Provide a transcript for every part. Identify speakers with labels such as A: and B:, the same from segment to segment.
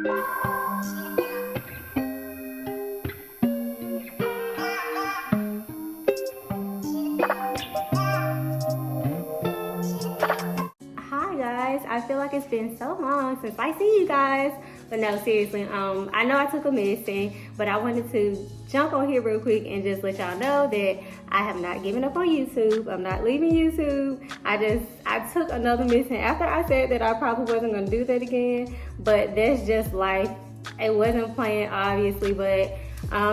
A: Hi guys, I feel like it's been so long since I see you guys. But no, seriously, I know I took a missing, but I wanted to jump on here real quick and just let y'all know that I have not given up on YouTube. I'm not leaving YouTube. I took another missing after I said that I probably wasn't gonna do that again, but that's just life. It wasn't planned, obviously, but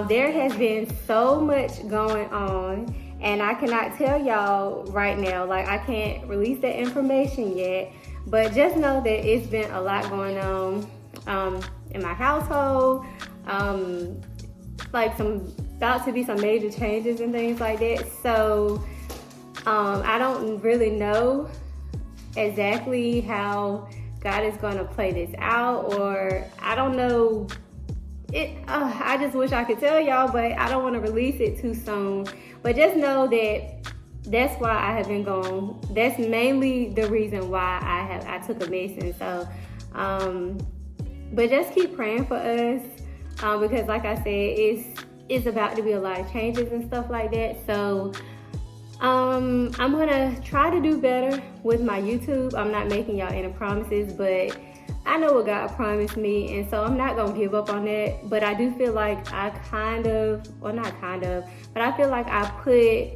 A: there has been so much going on, and I cannot tell y'all right now. Like, I can't release that information yet, but just know that it's been a lot going on in my household. Like about to be some major changes and things like that. So I don't really know exactly how God is going to play this out, or I don't know. I just wish I could tell y'all, but I don't want to release it too soon. But just know that that's why I have been gone. That's mainly the reason why I took a missing. So, but just keep praying for us, because like I said, it's about to be a lot of changes and stuff like that. So, I'm gonna try to do better with my YouTube. I'm not making y'all any promises, but I know what God promised me, and so I'm not gonna give up on that. But I do feel like but I feel like I put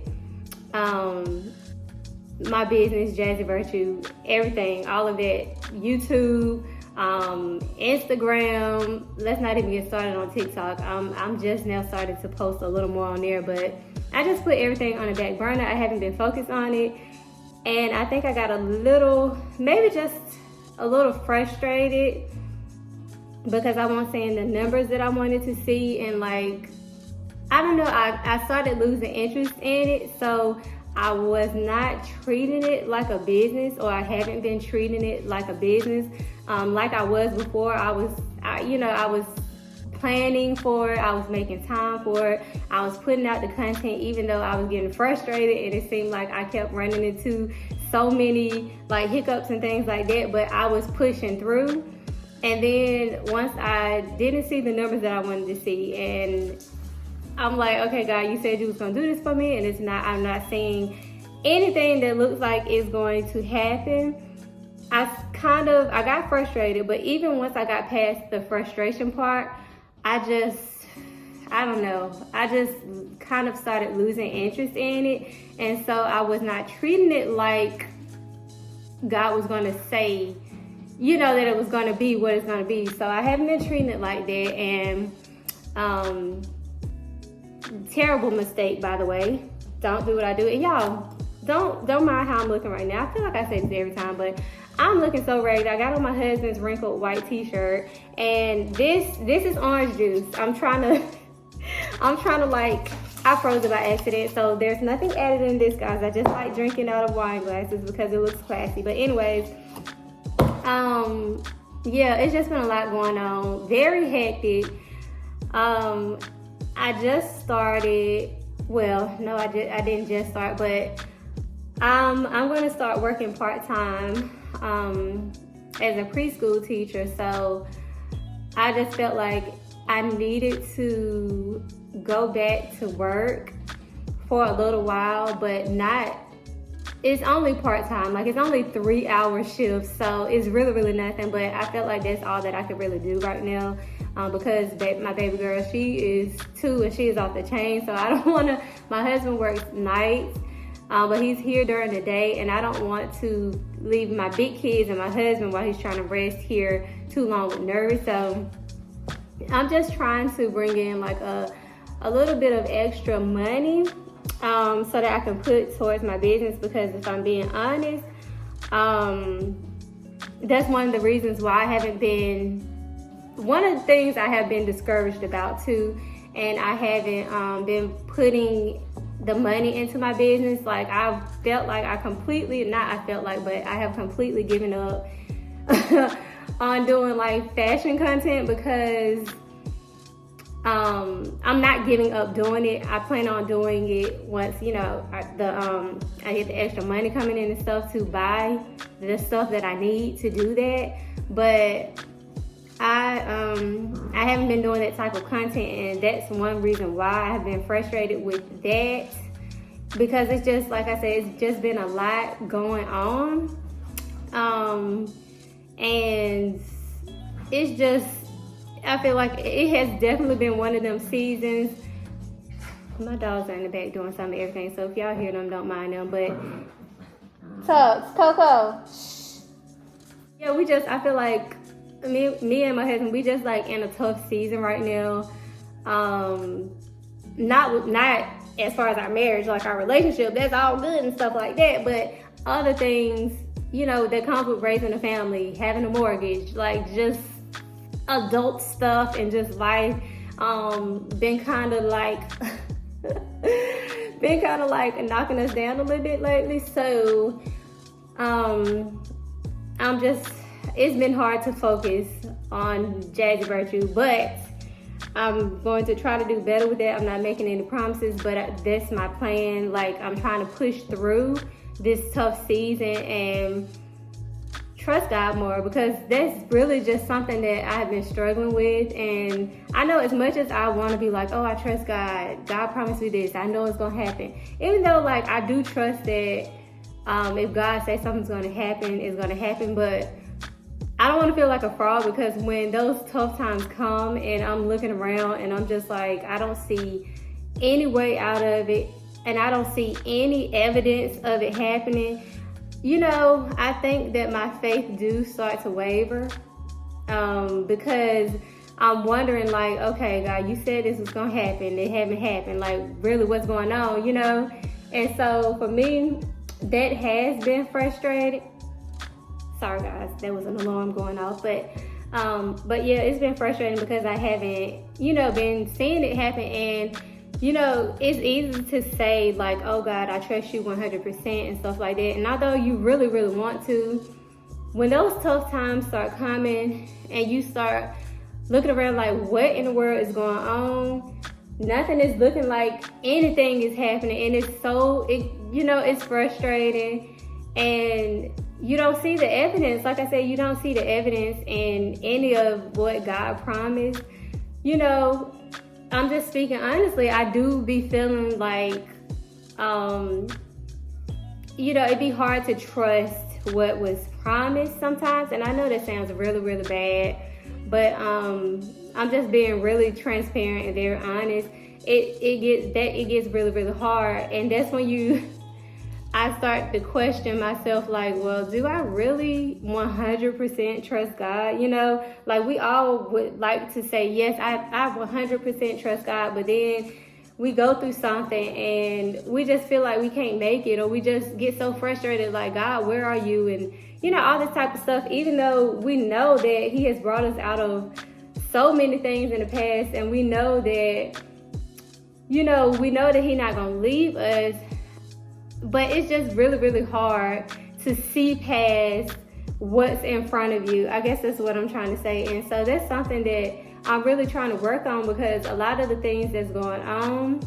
A: my business, Jazzy Virtue, everything, all of that, YouTube, Instagram. Let's not even get started on TikTok. I'm just now starting to post a little more on there, but I just put everything on the back burner. I haven't been focused on it, and I think I got maybe just a little frustrated because I wasn't seeing the numbers that I wanted to see, and like, I don't know, I started losing interest in it. So I was not treating it like a business, or I haven't been treating it like a business like I was before. I was planning for it. I was making time for it. I was putting out the content, even though I was getting frustrated, and it seemed like I kept running into so many like hiccups and things like that, but I was pushing through. And then once I didn't see the numbers that I wanted to see, and I'm like, okay, God, you said you was gonna do this for me, and I'm not seeing anything that looks like it's going to happen. I got frustrated, but even once I got past the frustration part, I just kind of started losing interest in it. And so I was not treating it like God was going to say, that it was going to be what it's going to be. So I haven't been treating it like that. And terrible mistake, by the way. Don't do what I do. And y'all, don't mind how I'm looking right now. I feel like I say this every time, but I'm looking so ragged. I got on my husband's wrinkled white t-shirt, and this is orange juice. I'm trying to like, I froze it by accident, so there's nothing added in this, guys. I just like drinking out of wine glasses because it looks classy. But anyways, yeah, it's just been a lot going on. Very hectic. I just started, well, no, I didn't just start, but I'm going to start working part-time as a preschool teacher. So I just felt like I needed to go back to work for a little while, but it's only part-time. Like, it's only 3-hour shifts, so it's really, really nothing. But I felt like that's all that I could really do right now, because my baby girl, she is 2 and she is off the chain. So I don't want to, my husband works nights, but he's here during the day, and I don't want to leave my big kids and my husband while he's trying to rest here too long with nerves. So I'm just trying to bring in like a little bit of extra money so that I can put towards my business, because if I'm being honest, that's one of the reasons why one of the things I have been discouraged about too, and I haven't been putting the money into my business. Like, I felt like I have completely given up on doing like fashion content, because I'm not giving up doing it. I plan on doing it once, I get the extra money coming in and stuff to buy the stuff that I need to do that. But I I haven't been doing that type of content, and that's one reason why I have been frustrated with that, because it's just, like I said, it's just been a lot going on. And it's just, I feel like it has definitely been one of them seasons. My dogs are in the back doing some of everything, so if y'all hear them, don't mind them. But Tubbs, Coco. Yeah, I feel like me and my husband, we just like in a tough season right now. Not as far as our marriage, like our relationship, that's all good and stuff like that. But other things, that comes with raising a family, having a mortgage, like just adult stuff and just life, been kind of like knocking us down a little bit lately. So it's been hard to focus on Jazzy Virtue, but I'm going to try to do better with that. I'm not making any promises, but that's my plan. Like, I'm trying to push through this tough season and trust God more, because that's really just something that I've been struggling with. And I know as much as I want to be like, oh, I trust God, God promised me this, I know it's going to happen. Even though, like, I do trust that if God says something's going to happen, it's going to happen. But I don't want to feel like a fraud, because when those tough times come and I'm looking around and I'm just like, I don't see any way out of it, and I don't see any evidence of it happening, I think that my faith do start to waver, because I'm wondering, like, okay, God, you said this was going to happen. It haven't happened. Like, really, what's going on, And so for me, that has been frustrating. Sorry, guys, there was an alarm going off. But yeah, it's been frustrating because I haven't, been seeing it happen. And it's easy to say, like, oh, God, I trust you 100% and stuff like that. And although you really, really want to, when those tough times start coming and you start looking around like, what in the world is going on? Nothing is looking like anything is happening. And it's frustrating. And you don't see the evidence. Like I said, you don't see the evidence in any of what God promised. I'm just speaking honestly, I do be feeling like, it'd be hard to trust what was promised sometimes. And I know that sounds really, really bad, but I'm just being really transparent and very honest. It gets really, really hard. And that's when I start to question myself, like, well, do I really 100% trust God? Like, we all would like to say, yes, I 100% trust God, but then we go through something and we just feel like we can't make it, or we just get so frustrated, like, God, where are you? And, all this type of stuff, even though we know that He has brought us out of so many things in the past, and we know that, He's not going to leave us. But it's just really, really hard to see past what's in front of you. I guess that's what I'm trying to say. And so that's something that I'm really trying to work on, because a lot of the things that's going on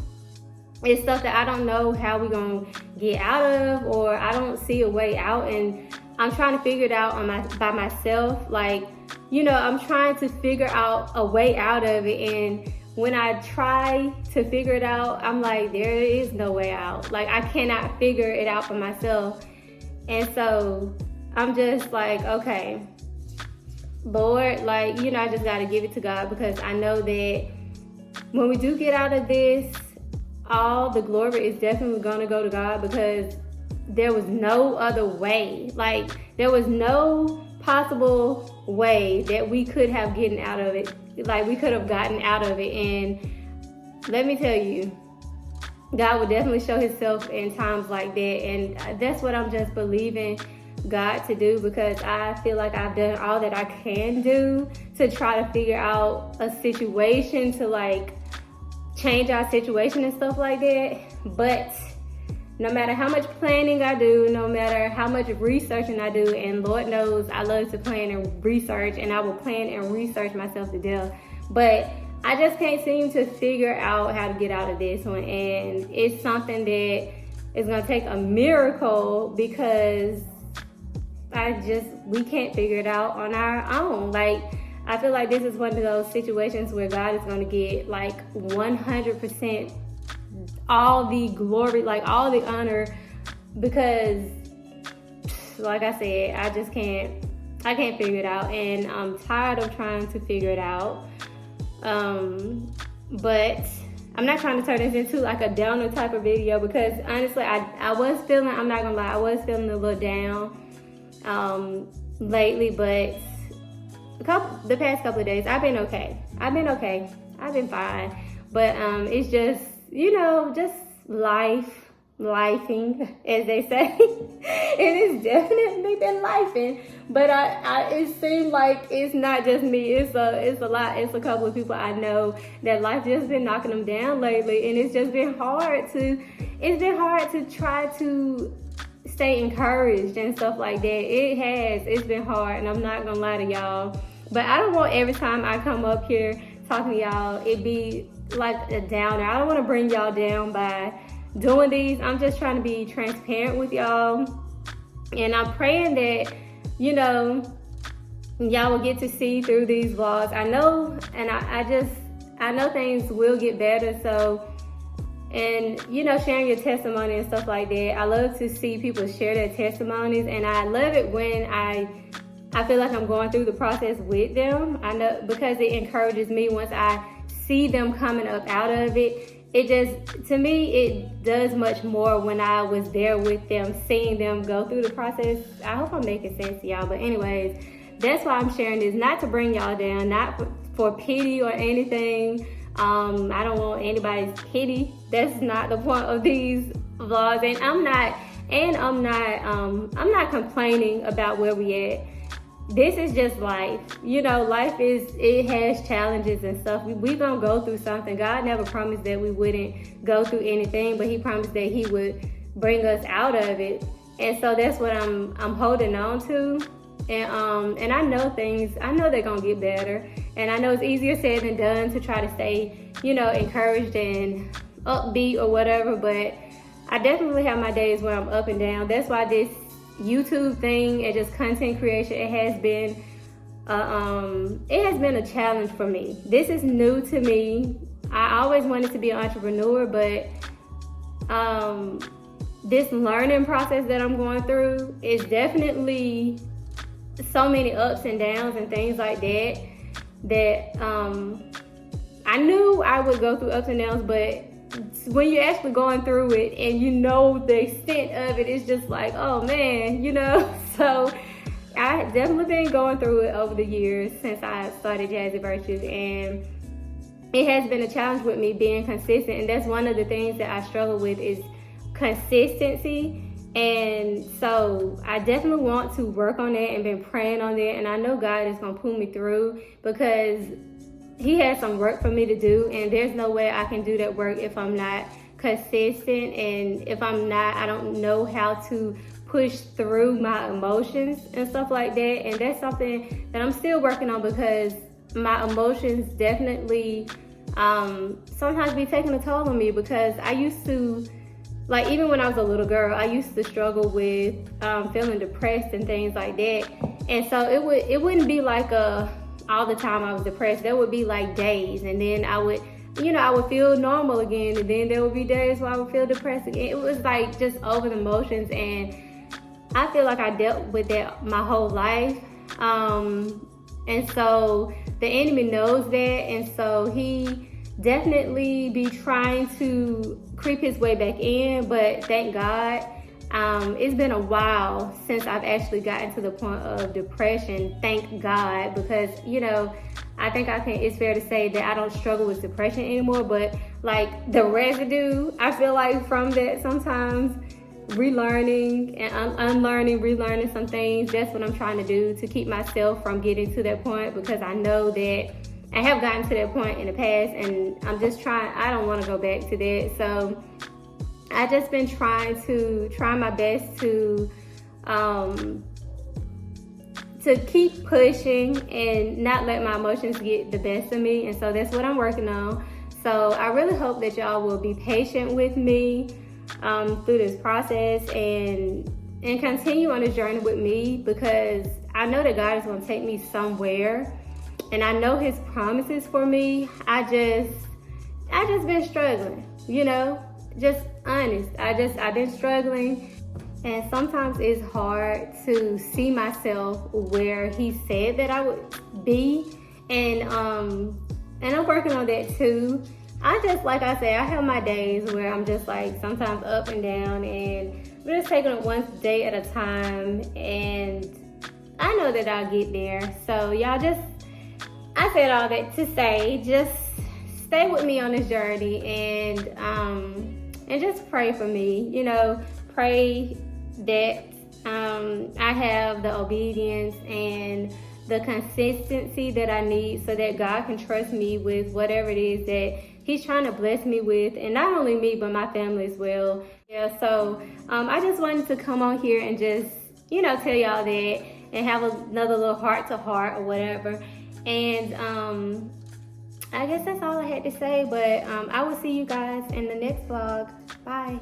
A: is stuff that I don't know how we're going to get out of, or I don't see a way out. And I'm trying to figure it out by myself. Like, I'm trying to figure out a way out of it. And when I try to figure it out, I'm like, there is no way out. Like, I cannot figure it out for myself. And so I'm just like, okay, Lord, like, I just got to give it to God, because I know that when we do get out of this, all the glory is definitely going to go to God, because there was no other way. Like, there was no possible way that we could have gotten out of it. Like, we could have gotten out of it. And let me tell you, God will definitely show Himself in times like that. And that's what I'm just believing God to do, because I feel like I've done all that I can do to try to figure out a situation to, like, change our situation and stuff like that. But no matter how much planning I do, no matter how much researching I do, and Lord knows I love to plan and research, and I will plan and research myself to death, but I just can't seem to figure out how to get out of this one. And it's something that is going to take a miracle, because we can't figure it out on our own. Like, I feel like this is one of those situations where God is going to get like 100% all the glory, like all the honor, because like I said, I can't figure it out, and I'm tired of trying to figure it out. But I'm not trying to turn this into like a downer type of video, because honestly, I was feeling, I'm not gonna lie, I was feeling a little down lately, but the past couple of days, I've been okay. I've been fine. But it's just, just lifing, as they say. It has definitely been lifing. But it seems like it's not just me. It's a lot. It's a couple of people I know that life just been knocking them down lately, and it's just been hard to try to stay encouraged and stuff like that. It's been hard, and I'm not gonna lie to y'all. But I don't want every time I come up here talking to y'all, it be like a downer. I don't want to bring y'all down by doing these. I'm just trying to be transparent with y'all, and I'm praying that y'all will get to see through these vlogs. I know, and I know things will get better. So, and sharing your testimony and stuff like that, I love to see people share their testimonies, and I love it when I feel like I'm going through the process with them. I know, because it encourages me once I see them coming up out of it. It just, to me, it does much more when I was there with them, seeing them go through the process. I hope I'm making sense to y'all. But anyways, that's why I'm sharing this, not to bring y'all down, not for pity or anything. I don't want anybody's pity. That's not the point of these vlogs. And I'm not complaining about where we at. This is just life. Life it has challenges and stuff. We gonna go through something. God never promised that we wouldn't go through anything, but He promised that He would bring us out of it. And so that's what I'm holding on to. And I know they're gonna get better. And I know it's easier said than done to try to stay, encouraged and upbeat or whatever, but I definitely have my days where I'm up and down. That's why this YouTube thing and just content creation, it has been a challenge for me. This is new to me. I always wanted to be an entrepreneur, but this learning process that I'm going through is definitely so many ups and downs and things like that I knew I would go through ups and downs, but when you're actually going through it and the extent of it, it's just like, oh man, So I have definitely been going through it over the years since I started Jazzy Virtues, and it has been a challenge with me being consistent, and that's one of the things that I struggle with is consistency. And so I definitely want to work on that and been praying on that, and I know God is going to pull me through because He has some work for me to do, and there's no way I can do that work if I'm not consistent, and if I don't know how to push through my emotions and stuff like that. And that's something that I'm still working on, because my emotions definitely sometimes be taking a toll on me, because I used to, like, even when I was a little girl, I used to struggle with feeling depressed and things like that. And so it wouldn't be like all the time I was depressed. There would be like days, and then I would feel normal again, and then there would be days where I would feel depressed again. It was like just over the motions, and I feel like I dealt with that my whole life. And so the enemy knows that, and so he definitely be trying to creep his way back in, but thank God. It's been a while since I've actually gotten to the point of depression, thank God, because, I think it's fair to say that I don't struggle with depression anymore, but like the residue, I feel like from that sometimes, relearning and unlearning, relearning some things, that's what I'm trying to do to keep myself from getting to that point, because I know that I have gotten to that point in the past, and I don't want to go back to that. So I've just been trying my best to keep pushing and not let my emotions get the best of me. And so that's what I'm working on. So I really hope that y'all will be patient with me through this process and continue on this journey with me, because I know that God is going to take me somewhere. and I know his promises for me. I just been struggling, you know, just honest. I've been struggling, and sometimes it's hard to see myself where he said that I would be, and I'm working on that too. Like I said, I have my days where I'm just like sometimes up and down, and we're just taking it one day at a time, and I know that I'll get there. So y'all, I said all that to say, just stay with me on this journey, and just pray for me. You know, pray that I have the obedience and the consistency that I need so that God can trust me with whatever it is that he's trying to bless me with, and not only me, but my family as well. Yeah, so I just wanted to come on here and just, you know, tell y'all that and have another little heart-to-heart or whatever. And I guess that's all I had to say, but I will see you guys in the next vlog. Bye.